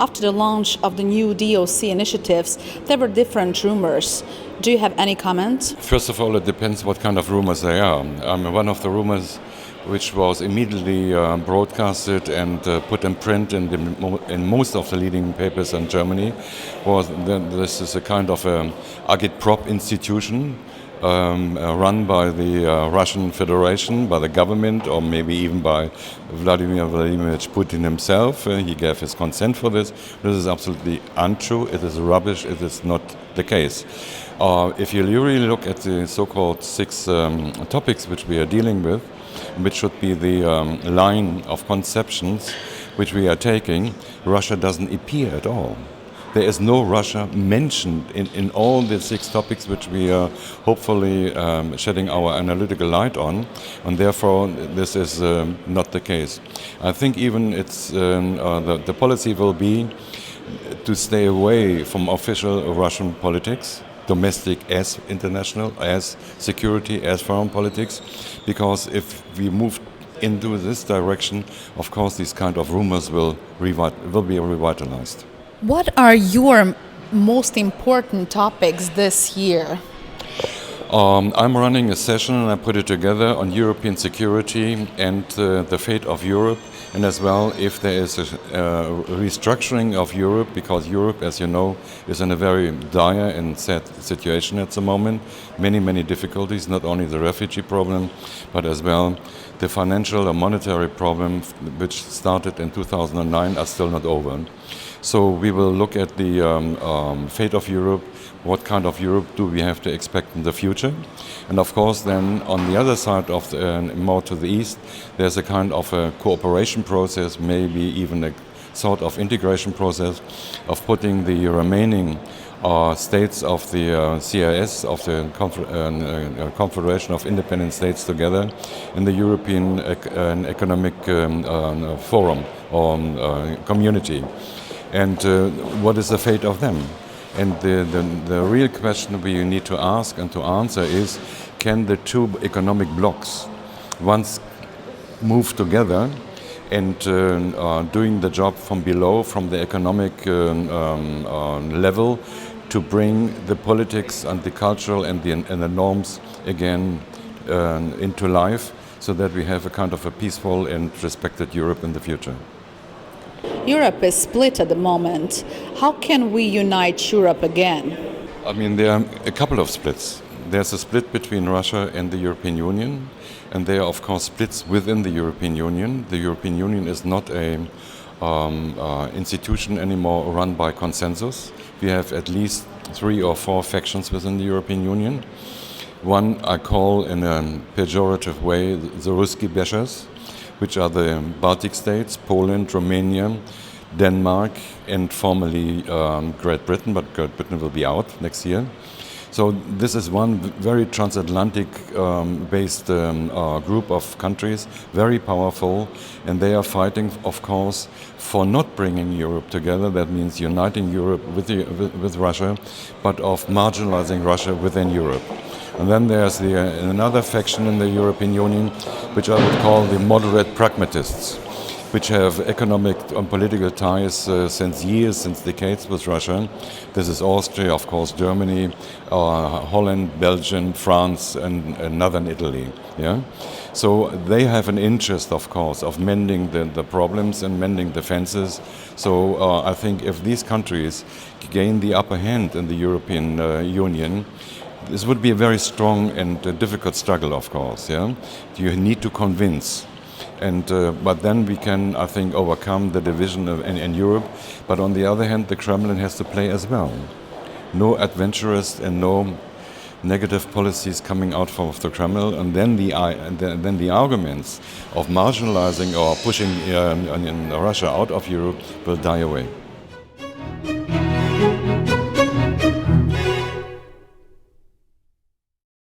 after the launch of the new DOC initiatives, there were different rumors. Do you have any comment? First of all, it depends what kind of rumors they are. One of the rumors which was immediately broadcasted and put in print in most of the leading papers in Germany was that this is a kind of agitprop institution run by the Russian Federation, by the government, or maybe even by Vladimir Vladimirovich Putin himself. He gave his consent for this. This is absolutely untrue. It is rubbish. It is not the case. If you really look at the so-called 6 topics which we are dealing with, which should be the line of conceptions which we are taking, Russia doesn't appear at all. There is no Russia mentioned in all the 6 topics which we are hopefully shedding our analytical light on, and therefore this is not the case. I think even it's the policy will be to stay away from official Russian politics, domestic as international, as security, as foreign politics, because if we move into this direction, of course these kind of rumors will be revitalized. What are your most important topics this year? I'm running a session, and I put it together on European security and the fate of Europe, and as well if there is a restructuring of Europe, because Europe, as you know, is in a very dire and sad situation at the moment. Many difficulties, not only the refugee problem, but as well the financial and monetary problem which started in 2009 are still not over. So we will look at the fate of Europe. What kind of Europe do we have to expect in the future? And of course then on the other side of more to the east, there's a kind of a cooperation process, maybe even a sort of integration process of putting the remaining states of the CIS, of the Confederation of Independent States together in the European Economic Forum or community. And what is the fate of them? And the real question we need to ask and to answer is, can the 2 economic blocs once move together and doing the job from below, from the economic level, to bring the politics and the cultural and the norms again into life, so that we have a kind of a peaceful and respected Europe in the future. Europe is split at the moment. How can we unite Europe again? I mean, there are a couple of splits. There's a split between Russia and the European Union, and there are, of course, splits within the European Union. The European Union is not an institution anymore run by consensus. We have at least 3 or 4 factions within the European Union. One I call, in a pejorative way, the Ruski bashers, which are the Baltic states, Poland, Romania, Denmark, and formerly Great Britain, but Great Britain will be out next year. So this is one very transatlantic-based group of countries, very powerful, and they are fighting, of course, for not bringing Europe together. That means uniting Europe with Russia, but of marginalizing Russia within Europe. And then there's another faction in the European Union, which I would call the moderate pragmatists, which have economic and political ties since decades with Russia. This is Austria, of course, Germany, Holland, Belgium, France, and northern Italy. Yeah? So they have an interest, of course, of mending the problems and mending the fences. So I think if these countries gain the upper hand in the European Union, this would be a very strong and difficult struggle, of course. Yeah, you need to convince, and but then we can, I think, overcome the division in Europe. But on the other hand, the Kremlin has to play as well. No adventurous and no negative policies coming out of the Kremlin, and then the arguments of marginalizing or pushing Russia out of Europe will die away.